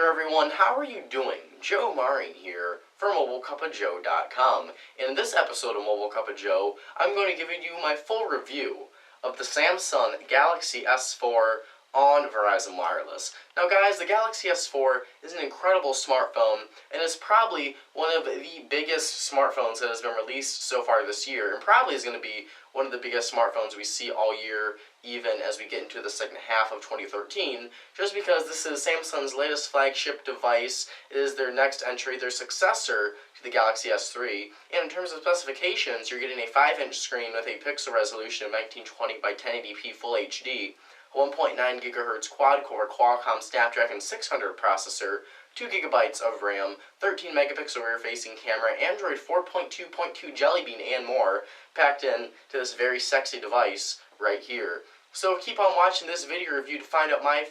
there everyone, how are you doing? Joe Marin here for MobileCupOfJoe.com. In this episode of Mobile Cup of Joe, I'm going to give you my full review of the Samsung Galaxy S4 on Verizon Wireless. Now guys, the Galaxy S4 is an incredible smartphone and is probably one of the biggest smartphones that has been released so far this year, and probably is going to be one of the biggest smartphones we see all year, even as we get into the second half of 2013, just because this is Samsung's latest flagship device. It is their next entry, their successor to the Galaxy S3, and in terms of specifications, you're getting a 5-inch screen with a pixel resolution of 1920 by 1080p Full HD, a 1.9 GHz quad-core Qualcomm Snapdragon 600 processor, 2 GB of RAM, 13 megapixel rear-facing camera, Android 4.2.2 Jelly Bean, and more, packed in to this very sexy device right here. So keep on watching this video review to find out my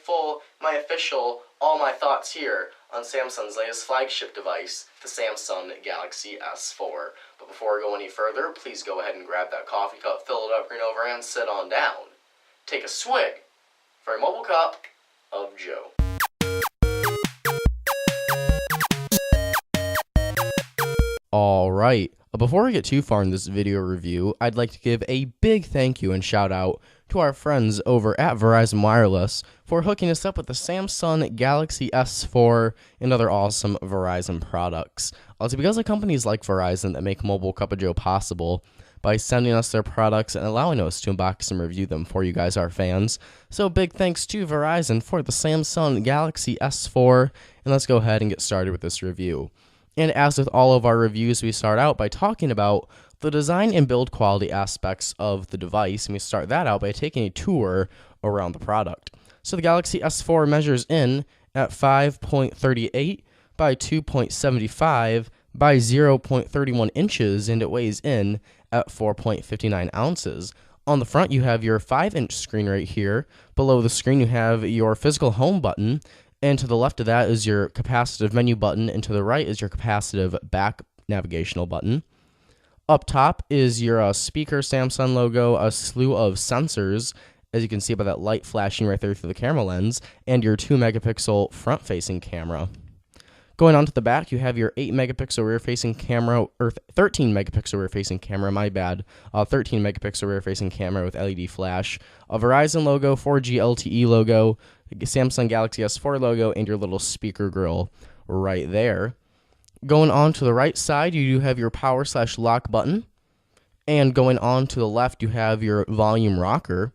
official, all my thoughts here on Samsung's latest flagship device, the Samsung Galaxy S4. But before we go any further, please go ahead and grab that coffee cup, fill it up, bring it over, and sit on down. Take a swig for a Mobile Cup of Joe. Alright, before we get too far in this video review, I'd like to give a big thank you and shout out to our friends over at Verizon Wireless for hooking us up with the Samsung Galaxy S4 and other awesome Verizon products. It's because of companies like Verizon that make Mobile Cup of Joe possible by sending us their products and allowing us to unbox and review them for you guys, our fans. So big thanks to Verizon for the Samsung Galaxy S4, and let's go ahead and get started with this review. And as with all of our reviews, we start out by talking about the design and build quality aspects of the device, and we start that out by taking a tour around the product. So the Galaxy S4 measures in at 5.38 by 2.75 by 0.31 inches, and it weighs in at 4.59 ounces. On the front, you have your 5-inch screen right here. Below the screen, you have your physical home button, and to the left of that is your capacitive menu button, and to the right is your capacitive back navigational button. Up top is your speaker Samsung logo, a slew of sensors, as you can see by that light flashing right there through the camera lens, and your 2-megapixel front-facing camera. Going on to the back, you have your 8-megapixel rear-facing camera, or 13-megapixel rear-facing camera, 13-megapixel rear-facing camera with LED flash, a Verizon logo, 4G LTE logo, Samsung Galaxy S4 logo, and your little speaker grill right there. Going on to the right side, you do have your power/lock button, and going on to the left, you have your volume rocker.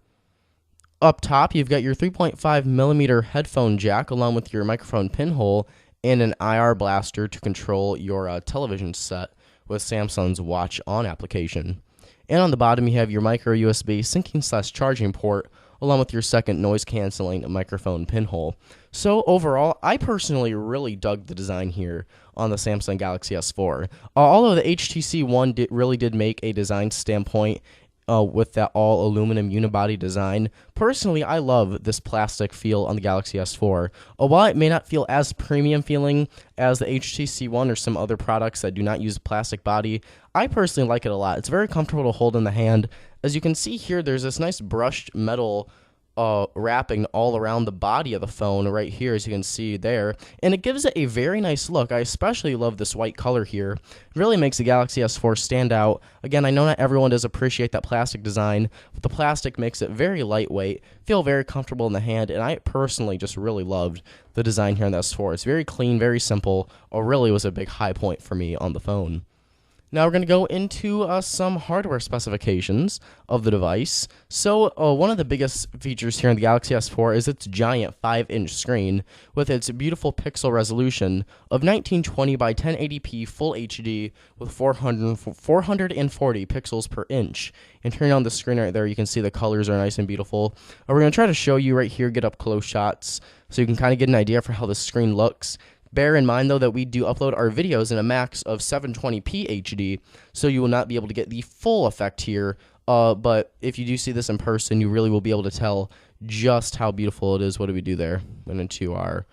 Up top, you've got your 3.5mm headphone jack, along with your microphone pinhole, and an IR blaster to control your television set with Samsung's Watch On application. And on the bottom, you have your micro USB syncing/charging port, along with your second noise-canceling microphone pinhole. So overall, I personally really dug the design here on the Samsung Galaxy S4. Although the HTC One really did make a design standpoint with that all-aluminum unibody design, personally, I love this plastic feel on the Galaxy S4. While it may not feel as premium feeling as the HTC One or some other products that do not use plastic body, I personally like it a lot. It's very comfortable to hold in the hand. As you can see here, there's this nice brushed metal wrapping all around the body of the phone right here, as you can see there, and it gives it a very nice look. I especially love this white color here. It really makes the Galaxy S4 stand out. Again, I know not everyone does appreciate that plastic design, but the plastic makes it very lightweight, feel very comfortable in the hand, and I personally just really loved the design here on the S4. It's very clean, very simple. It really was a big high point for me on the phone. Now we're going to go into some hardware specifications of the device. So one of the biggest features here in the Galaxy S4 is its giant 5-inch screen with its beautiful pixel resolution of 1920 by 1080p Full HD with 440 pixels per inch. And turning on the screen right there, you can see the colors are nice and beautiful. We're going to try to show you right here, get up close shots, so you can kind of get an idea for how the screen looks. Bear in mind, though, that we do upload our videos in a max of 720p HD, so you will not be able to get the full effect here, but if you do see this in person, you really will be able to tell just how beautiful it is. What do we do there? Went into our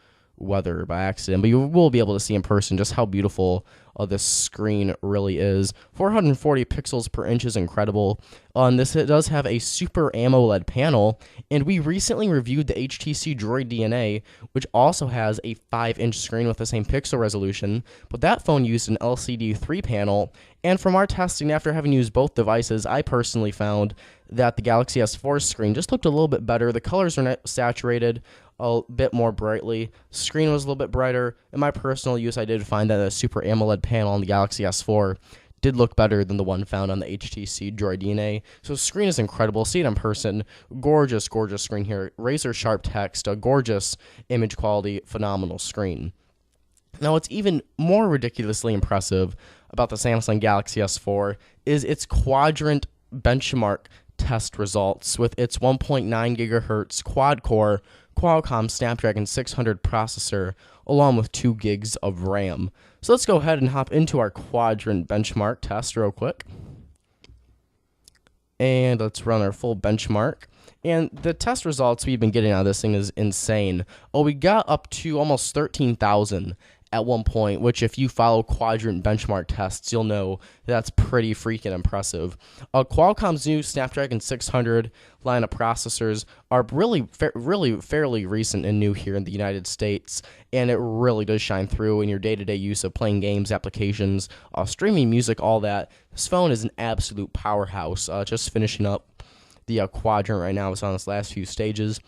weather by accident, but you will be able to see in person just how beautiful this screen really is. 440 pixels per inch is incredible. On this, it does have a Super AMOLED panel, and we recently reviewed the HTC Droid DNA, which also has a 5-inch screen with the same pixel resolution, but that phone used an LCD 3 panel, and from our testing after having used both devices, I personally found that the Galaxy S4 screen just looked a little bit better. The colors are saturated a bit more brightly. Screen was a little bit brighter. In my personal use, I did find that the Super AMOLED panel on the Galaxy S4 did look better than the one found on the HTC Droid DNA. So screen is incredible. See it in person. Gorgeous, gorgeous screen here. Razor sharp text, a gorgeous image quality, phenomenal screen. Now, what's even more ridiculously impressive about the Samsung Galaxy S4 is its quadrant benchmark test results with its 1.9 gigahertz quad-core Qualcomm Snapdragon 600 processor, along with 2 gigs of RAM. So let's go ahead and hop into our quadrant benchmark test real quick. And let's run our full benchmark. And the test results we've been getting out of this thing is insane. Oh, we got up to almost 13,000 at one point, which if you follow quadrant benchmark tests, you'll know that's pretty freaking impressive. Qualcomm's new Snapdragon 600 line of processors are really fairly recent and new here in the United States, and it really does shine through in your day-to-day use of playing games, applications, streaming music, all that. This phone is an absolute powerhouse. Just finishing up the quadrant right now. It's on its last few stages.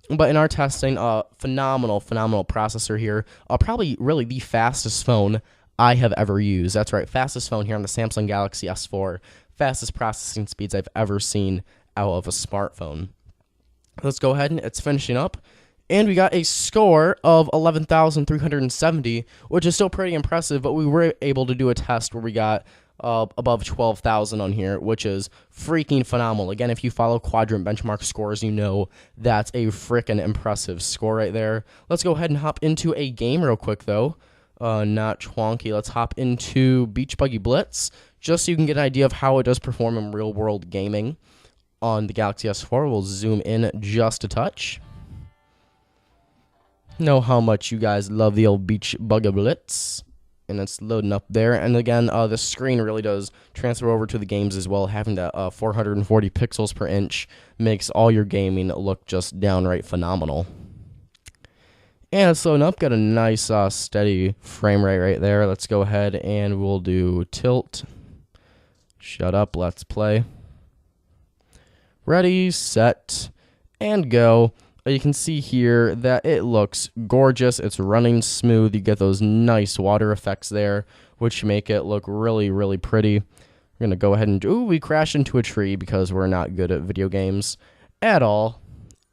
But in our testing, phenomenal processor here. Probably really the fastest phone I have ever used. That's right, fastest phone here on the Samsung Galaxy S4. Fastest processing speeds I've ever seen out of a smartphone. Let's go ahead and it's finishing up. And we got a score of 11,370, which is still pretty impressive, but we were able to do a test where we got above 12,000 on here, which is freaking phenomenal. Again, if you follow quadrant benchmark scores, you know that's a freaking impressive score right there. Let's go ahead and hop into a game real quick, though. Not chwonky. Let's hop into Beach Buggy Blitz, just so you can get an idea of how it does perform in real-world gaming on the Galaxy S4. We'll zoom in just a touch. Know how much you guys love the old Beach Buggy Blitz. And it's loading up there. And again, the screen really does transfer over to the games as well. Having that 440 pixels per inch makes all your gaming look just downright phenomenal. And it's loading up. Got a nice steady frame rate right there. Let's go ahead and we'll do tilt. Shut up. Let's play. Ready, set, and go. You can see here that it looks gorgeous. It's running smooth. You get those nice water effects there, which make it look really pretty. We're going to go ahead and we crashed into a tree because we're not good at video games at all.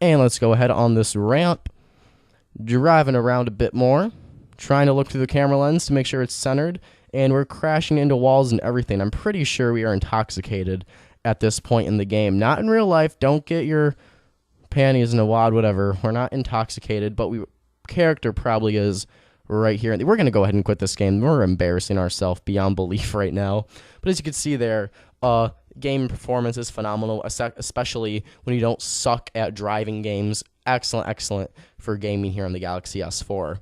And let's go ahead on this ramp, driving around a bit more, trying to look through the camera lens to make sure it's centered, and we're crashing into walls and everything. I'm pretty sure we are intoxicated at this point in the game. Not in real life. Don't get your panties in a wad, whatever. We're not intoxicated, but character probably is right here. We're going to go ahead and quit this game. We're embarrassing ourselves beyond belief right now. But as you can see there, game performance is phenomenal, especially when you don't suck at driving games. Excellent for gaming here on the Galaxy S4.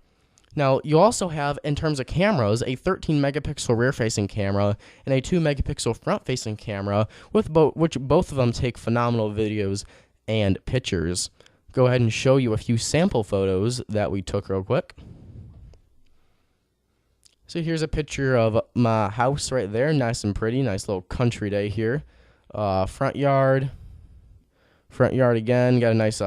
Now, you also have, in terms of cameras, a 13-megapixel rear-facing camera and a 2-megapixel front-facing camera, which both of them take phenomenal videos and pictures. Go ahead and show you a few sample photos that we took real quick. So here's a picture of my house right there, nice and pretty, nice little country day here. Front yard again, got a nice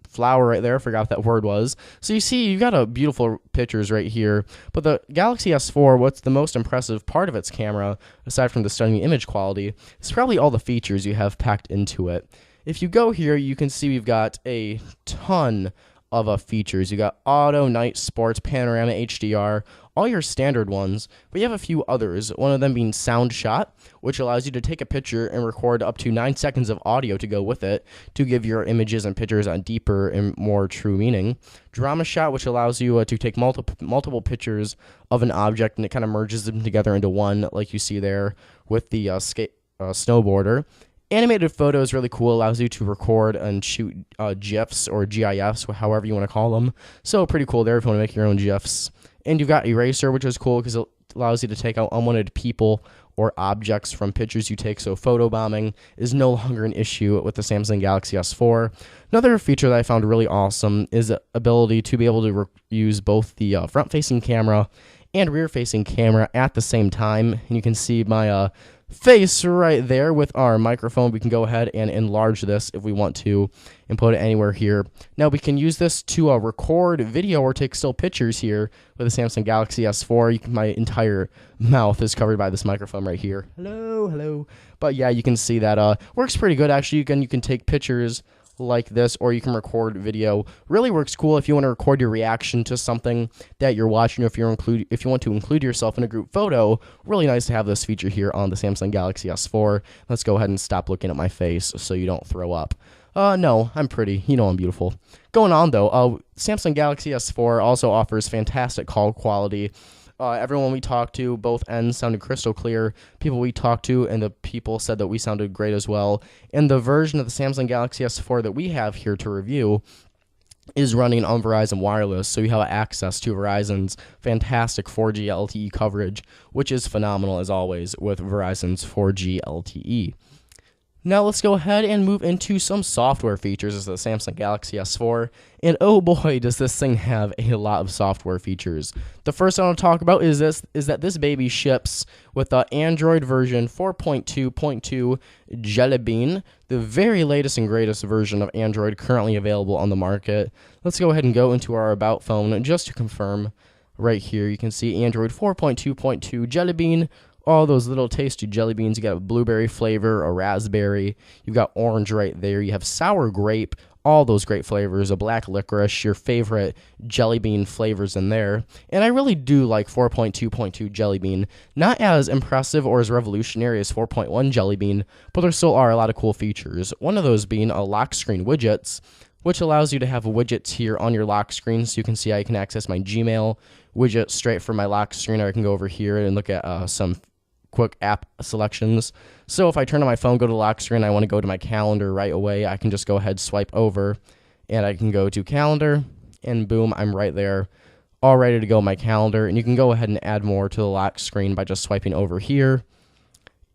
flower right there, forgot what that word was. So you see, you've got a beautiful pictures right here, but the Galaxy S4, what's the most impressive part of its camera, aside from the stunning image quality, is probably all the features you have packed into it. If you go here, you can see we've got a ton of features. You got auto, night, sports, panorama, HDR, all your standard ones, but you have a few others, one of them being sound shot, which allows you to take a picture and record up to 9 seconds of audio to go with it to give your images and pictures a deeper and more true meaning. Drama shot, which allows you to take multiple pictures of an object, and it kind of merges them together into one, like you see there with the snowboarder. Animated photo is really cool, allows you to record and shoot GIFs or GIFs, however you want to call them. So pretty cool there if you want to make your own GIFs. And you've got eraser, which is cool because it allows you to take out unwanted people or objects from pictures you take, so photo bombing is no longer an issue with the Samsung Galaxy S4. Another feature that I found really awesome is the ability to be able to use both the front-facing camera and rear-facing camera at the same time. And you can see my face right there with our microphone. We can go ahead and enlarge this if we want to and put it anywhere here. Now we can use this to record video or take still pictures here with the Samsung Galaxy S4. My entire mouth is covered by this microphone right here. Hello. But yeah, you can see that works pretty good actually. You can take pictures like this, or you can record video. Really works cool if you want to record your reaction to something that you're watching, or if you want to include yourself in a group photo. Really nice to have this feature here on the Samsung Galaxy S4. Let's go ahead and stop looking at my face so you don't throw up. No, I'm pretty. You know I'm beautiful. Going on though, Samsung Galaxy S4 also offers fantastic call quality. Everyone we talked to, both ends sounded crystal clear. People we talked to and the people said that we sounded great as well. And the version of the Samsung Galaxy S4 that we have here to review is running on Verizon Wireless, so you have access to Verizon's fantastic 4G LTE coverage, which is phenomenal as always with Verizon's 4G LTE. Now let's go ahead and move into some software features of the Samsung Galaxy S4, and oh boy does this thing have a lot of software features. The first I want to talk about is that this baby ships with the Android version 4.2.2 Jelly Bean, the very latest and greatest version of Android currently available on the market. Let's go ahead and go into our About phone just to confirm. Right here you can see Android 4.2.2 Jelly Bean. All those little tasty jelly beans. You got a blueberry flavor, a raspberry. You've got orange right there. You have sour grape. All those great flavors. A black licorice. Your favorite jelly bean flavors in there. And I really do like 4.2.2 Jelly Bean. Not as impressive or as revolutionary as 4.1 Jelly Bean, but there still are a lot of cool features. One of those being a lock screen widgets, which allows you to have widgets here on your lock screen. So you can see I can access my Gmail widget straight from my lock screen, or I can go over here and look at some quick app selections. So if I turn on my phone, go to lock screen, I want to go to my calendar right away, I can just go ahead, swipe over, and I can go to calendar, and boom, I'm right there, all ready to go in my calendar. And you can go ahead and add more to the lock screen by just swiping over here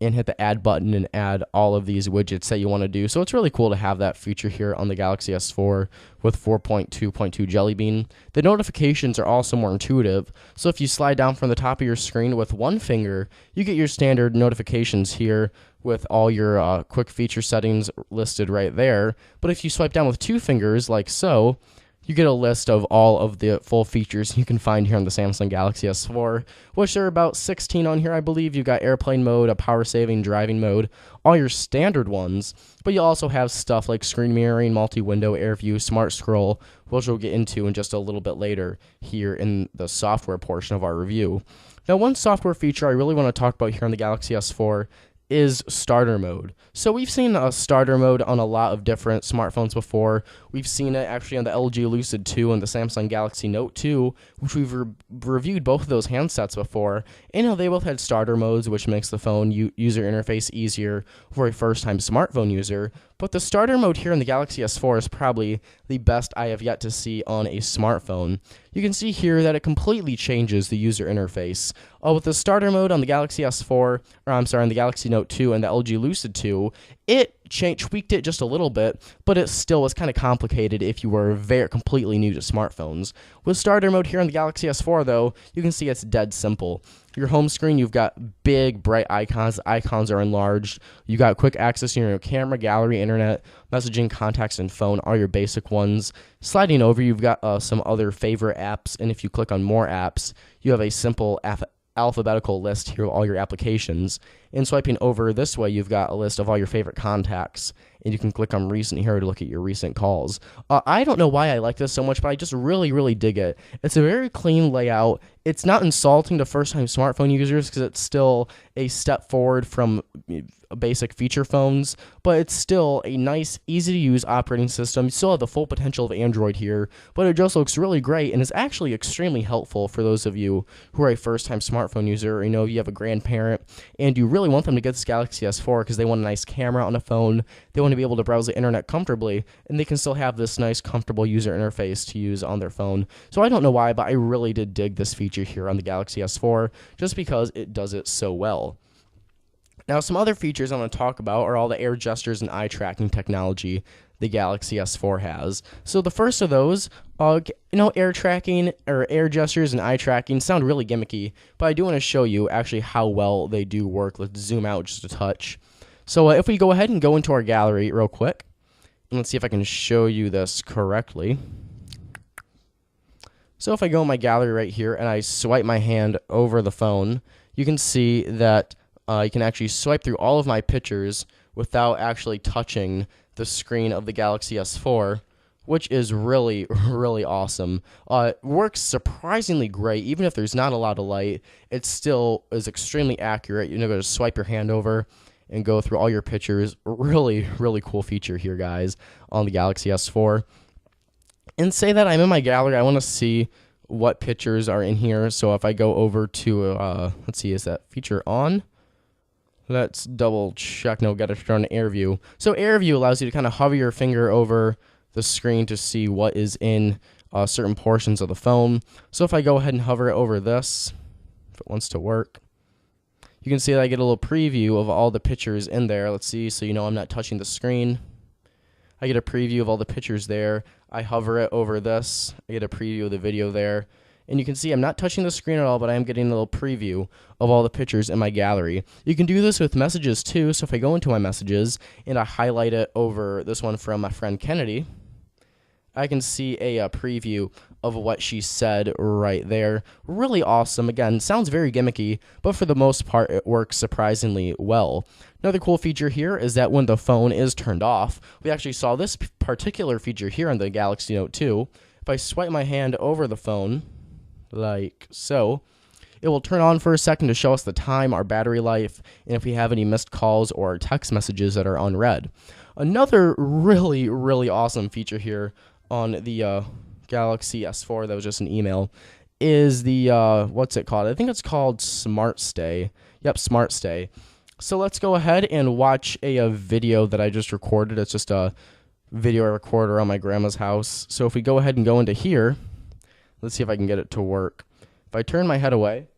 and hit the add button and add all of these widgets that you want to do. So it's really cool to have that feature here on the Galaxy S4 with 4.2.2 Jelly Bean. The notifications are also more intuitive. So if you slide down from the top of your screen with one finger, you get your standard notifications here with all your quick feature settings listed right there. But if you swipe down with two fingers like so, you get a list of all of the full features you can find here on the Samsung Galaxy S4, which there are about 16 on here, I believe. You've got airplane mode, a power-saving driving mode, all your standard ones, but you also have stuff like screen mirroring, multi-window, air view, smart scroll, which we'll get into in just a little bit later here in the software portion of our review. Now, one software feature I really want to talk about here on the Galaxy S4 is starter mode. So we've seen a starter mode on a lot of different smartphones before. We've seen it actually on the LG Lucid 2 and the Samsung Galaxy Note 2, which we've reviewed both of those handsets before. And they both had starter modes, which makes the phone user interface easier for a first-time smartphone user. But the starter mode here in the Galaxy S4 is probably the best I have yet to see on a smartphone. You can see here that it completely changes the user interface. With the starter mode on the Galaxy S4, on the Galaxy Note 2 and the LG Lucid 2, it tweaked it just a little bit, but it still was kind of complicated if you were completely new to smartphones. With starter mode here on the Galaxy S4, though, you can see it's dead simple. Your home screen, you've got big, bright icons. The icons are enlarged. You got quick access to your camera, gallery, internet, messaging, contacts, and phone, all your basic ones. Sliding over, you've got some other favorite apps, and if you click on more apps, you have a simple alphabetical list here of all your applications. And swiping over this way, you've got a list of all your favorite contacts, and you can click on recent here to look at your recent calls. I don't know why I like this so much, but I just really, really dig it. It's a very clean layout. It's not insulting to first-time smartphone users because it's still a step forward from basic feature phones, but it's still a nice, easy-to-use operating system. You still have the full potential of Android here, but it just looks really great and is actually extremely helpful for those of you who are a first-time smartphone user, or you have a grandparent and you really really want them to get this Galaxy S4 because they want a nice camera on a phone, they want to be able to browse the internet comfortably, and they can still have this nice, comfortable user interface to use on their phone. So I don't know why, but I really did dig this feature here on the Galaxy S4 just because it does it so well. Now, some other features I'm going to talk about are all the air gestures and eye tracking technology the Galaxy S4 has. So the first of those, air tracking or air gestures and eye tracking sound really gimmicky, but I do want to show you actually how well they do work. Let's zoom out just a touch. So if we go ahead and go into our gallery real quick, and let's see if I can show you this correctly. So if I go in my gallery right here and I swipe my hand over the phone, you can see that you can actually swipe through all of my pictures without actually touching the screen of the Galaxy S4, which is really, really awesome. It works surprisingly great. Even if there's not a lot of light, it still is extremely accurate. You're going to swipe your hand over and go through all your pictures. Really, really cool feature here, guys, on the Galaxy S4. And say that I'm in my gallery, I want to see what pictures are in here. So if I go over to, let's see, is that feature on? Let's double check. No, got to turn on Air View. So Air View allows you to kind of hover your finger over the screen to see what is in certain portions of the phone. So if I go ahead and hover it over this, if it wants to work, you can see that I get a little preview of all the pictures in there. Let's see, so you know I'm not touching the screen. I get a preview of all the pictures there. I hover it over this. I get a preview of the video there. And you can see I'm not touching the screen at all, but I am getting a little preview of all the pictures in my gallery. You can do this with messages too. So if I go into my messages and I highlight it over this one from my friend Kennedy, I can see a preview of what she said right there. Really awesome. Again, sounds very gimmicky, but for the most part, it works surprisingly well. Another cool feature here is that when the phone is turned off, we actually saw this particular feature here on the Galaxy Note 2. If I swipe my hand over the phone, like so, it will turn on for a second to show us the time, our battery life, and if we have any missed calls or text messages that are unread. Another really, really awesome feature here on the Galaxy S4 that was just an email is the, what's it called? I think it's called Smart Stay. Yep, Smart Stay. So let's go ahead and watch a video that I just recorded. It's just a video recorder on my grandma's house. So if we go ahead and go into here, let's see if I can get it to work. If I turn my head away.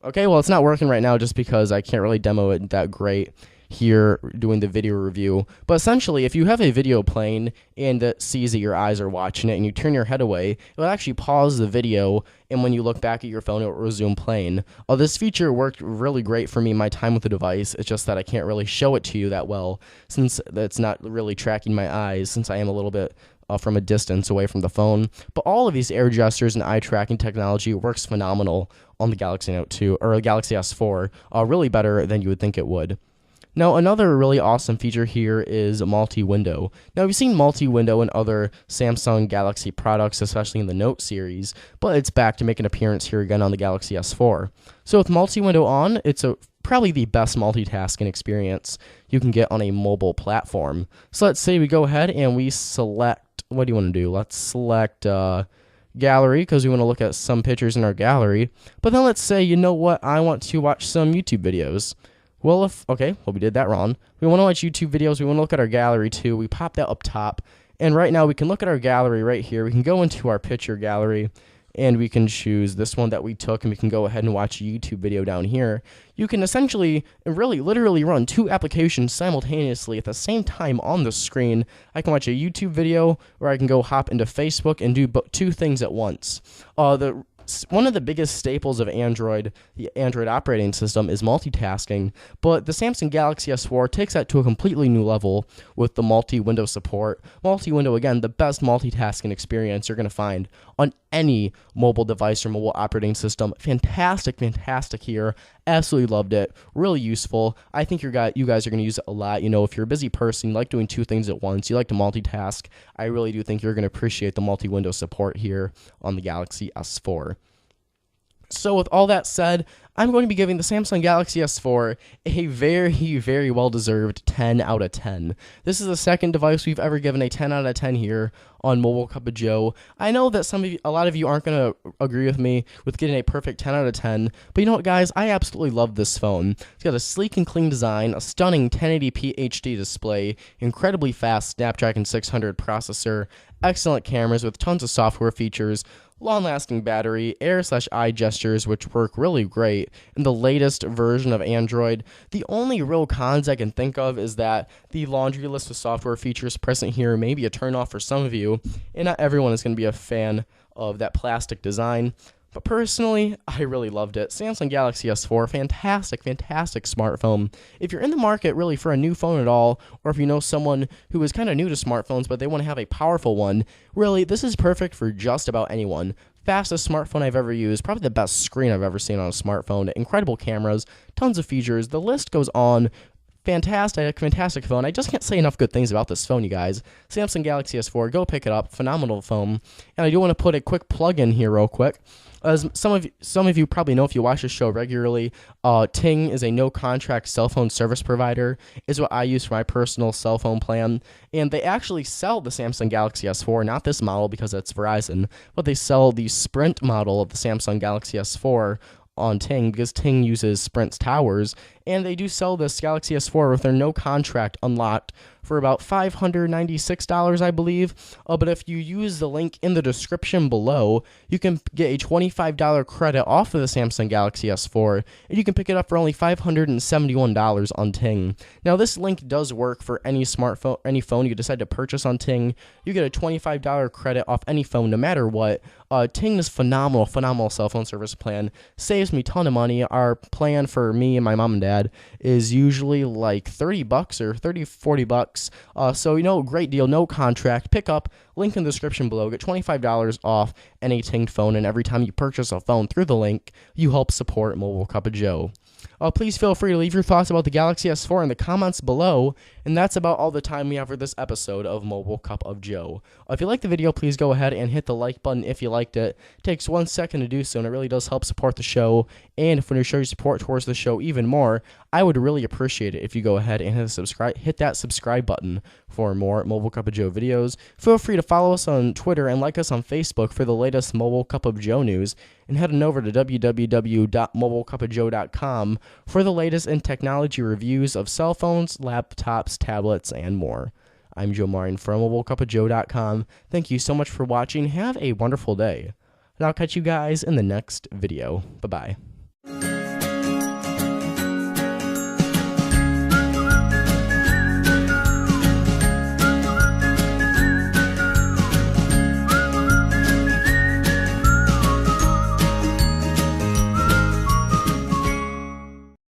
Okay, well, it's not working right now just because I can't really demo it that great here doing the video review. But essentially, if you have a video playing and it sees that your eyes are watching it and you turn your head away, it will actually pause the video, and when you look back at your phone, it will resume playing. This feature worked really great for me my time with the device. It's just that I can't really show it to you that well since it's not really tracking my eyes, since I am a little bit from a distance away from the phone. But all of these air gestures and eye tracking technology works phenomenal on the Galaxy Note 2 or the Galaxy S4, really better than you would think it would. Now, another really awesome feature here is multi-window. Now, we've seen multi-window in other Samsung Galaxy products, especially in the Note series, but it's back to make an appearance here again on the Galaxy S4. So with multi-window on, it's probably the best multitasking experience you can get on a mobile platform. So let's say we go ahead and we select, what do you want to do? Let's select gallery because we want to look at some pictures in our gallery. But then let's say, you know what, I want to watch some YouTube videos. Well, we did that wrong. We want to watch YouTube videos. We want to look at our gallery too. We pop that up top. And right now we can look at our gallery right here. We can go into our picture gallery and we can choose this one that we took, and we can go ahead and watch a YouTube video down here. You can essentially, really, literally run two applications simultaneously at the same time on the screen. I can watch a YouTube video, or I can go hop into Facebook and do two things at once. One of the biggest staples of Android, the Android operating system, is multitasking, but the Samsung Galaxy S4 takes that to a completely new level with the multi-window support. Multi-window, again, the best multitasking experience you're going to find on any mobile device or mobile operating system. Fantastic, fantastic here. Absolutely loved it. Really useful. I think you guys are going to use it a lot. You know, if you're a busy person, you like doing two things at once, you like to multitask, I really do think you're going to appreciate the multi-window support here on the Galaxy S4. So with all that said, I'm going to be giving the Samsung Galaxy S4 a very, very well-deserved 10 out of 10. This is the second device we've ever given a 10 out of 10 here on Mobile Cup of Joe. I know that a lot of you aren't going to agree with me with getting a perfect 10 out of 10, but you know what, guys? I absolutely love this phone. It's got a sleek and clean design, a stunning 1080p HD display, incredibly fast Snapdragon 600 processor, excellent cameras with tons of software features, long-lasting battery, air/eye gestures, which work really great, and the latest version of Android. The only real cons I can think of is that the laundry list of software features present here may be a turnoff for some of you, and not everyone is going to be a fan of that plastic design. But personally, I really loved it. Samsung Galaxy S4, fantastic smartphone. If you're in the market really for a new phone at all, or if you know someone who is kind of new to smartphones but they want to have a powerful one, really, this is perfect for just about anyone. Fastest smartphone I've ever used, probably the best screen I've ever seen on a smartphone, incredible cameras, tons of features, the list goes on. Fantastic phone. I just can't say enough good things about this phone, you guys. Samsung Galaxy S4, go pick it up. Phenomenal phone. And I do want to put a quick plug in here real quick. As some of you probably know if you watch this show regularly, Ting is a no-contract cell phone service provider, is what I use for my personal cell phone plan. And they actually sell the Samsung Galaxy S4, not this model because it's Verizon, but they sell the Sprint model of the Samsung Galaxy S4 on Ting because Ting uses Sprint's towers, and they do sell this Galaxy S4 with their no contract unlocked for about $596, I believe. But if you use the link in the description below, you can get a $25 credit off of the Samsung Galaxy S4, and you can pick it up for only $571 on Ting. Now, this link does work for any smartphone, any phone you decide to purchase on Ting. You get a $25 credit off any phone, no matter what. Ting is phenomenal cell phone service plan. Saves me a ton of money. Our plan for me and my mom and dad is usually like $30 or $40. So, you know, great deal, no contract. Pick up, link in the description below. Get $25 off any Ting phone, and every time you purchase a phone through the link, you help support Mobile Cup of Joe. Please feel free to leave your thoughts about the Galaxy S4 in the comments below, and that's about all the time we have for this episode of Mobile Cup of Joe. If you liked the video, please go ahead and hit the like button if you liked it. It takes 1 second to do so, and it really does help support the show, and if you want to show your support towards the show even more, I would really appreciate it if you go ahead and hit that subscribe button for more Mobile Cup of Joe videos. Feel free to follow us on Twitter and like us on Facebook for the latest Mobile Cup of Joe news, and head on over to www.mobilecupofjoe.com for the latest in technology reviews of cell phones, laptops, tablets, and more. I'm Joe Marin from mobilecupofjoe.com. Thank you so much for watching. Have a wonderful day, and I'll catch you guys in the next video. Bye-bye.